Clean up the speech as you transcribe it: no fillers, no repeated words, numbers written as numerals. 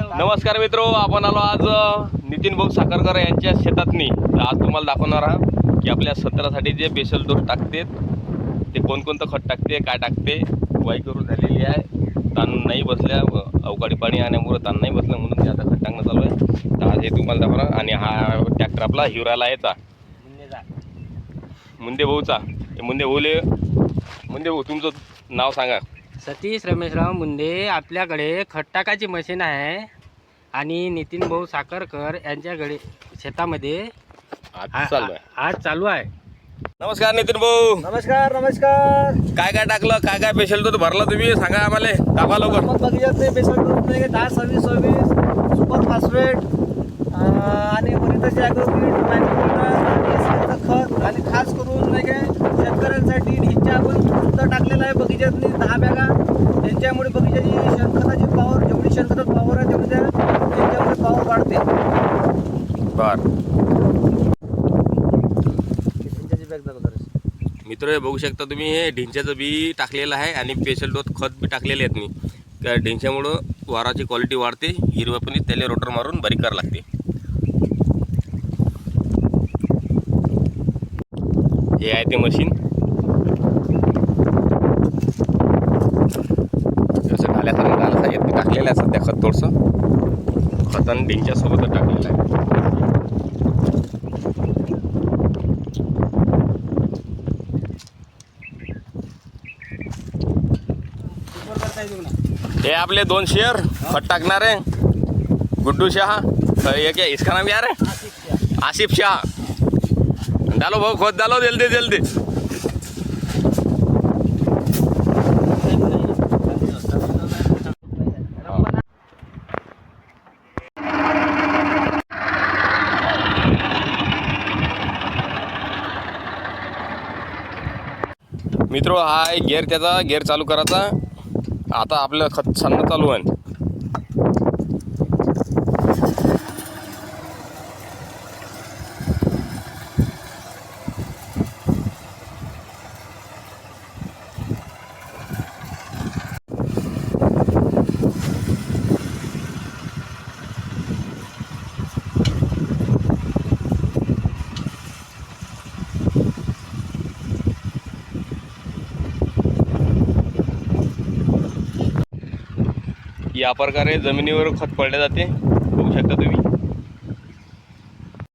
नमस्कार मित्रो, आपण आलो आज नितीन भाऊ साखरकर यांच्या शेतातनी. तर आज तुम्हाला दाखवणार आहात की आपल्या सत्रासाठी जे बेसल डोस टाकते ते कोणकोणतं खत टाकते, काय टाकते. वाई करून झालेली आहे, ताण नाही बसल्या, अवकाळी पाणी आल्यामुळे ताण नाही बसलं म्हणून ते आता खत टाकणं चालू आहे. तर आज हे तुम्हाला दाखवणार. आणि हा ट्रॅक्टर आपला हिवराला यायचा मुंदे भाऊचा. हे मुंदे भाऊ तुमचं नाव सांगा. सतीश रमेशराव मुंदे. आपल्याकडे खत टाकायची मशीन आहे आणि नितीन भाऊ साखरकर यांच्याकडे शेतामध्ये आज चालू आहे. नमस्कार नितीन भाऊ. नमस्कार नमस्कार. काय काय टाकलं, काय काय पेशल तो भरला तुम्ही सांगा आम्हाला. दाखवा लवकर. मग बघितलं बेसल ग्रुप नाही 10-26-26 सुपर फॉस्फेट आणि वरिताची ॲग्रोकिट आणि खत आणि खास करून नाही काय शेतकऱ्यांसाठी ढिंच्या आपण सुद्धा टाकलेला आहे बगीच्यातली 10 बॅगा. त्यांच्यामुळे बगीच्याची शेणखताची पॉवर, जेवढी शेणखतात पॉवर आहे तेवढी त्यांच्यामुळे पॉवर वाढते. मित्र बघू शकता तुम्ही, हे ढिंच्याचं बी टाकलेलं आहे आणि पेशल डोस खत बी टाकलेले आहेत. मी त्या ढिंच्यामुळं वाराची क्वालिटी वाढते, हिरवपणी त्याला रोटर मारून बारीक करावं लागते. हे आहे ते मशीन. जसं ढाल्यासारखं येत टाकलेलं आहे सध्या खत. थोडंसं खत आणि ढिंच्यासोबतच टाकलेलं आहे. हे आपले 2 शेअर खत टाकणारे गुड्डू शहा. एक इसका नाम यार है आसिफ शाह. डालो भाऊ खत डालो जल्दी जल्दी. मित्रो, हा गेअर, त्याचा गेअर चालू करायचा. आता आपलं खत सांडणं चालू आहे. या प्रकारे जमिनीवर खत पडले जाते, बघू शकता तुम्ही.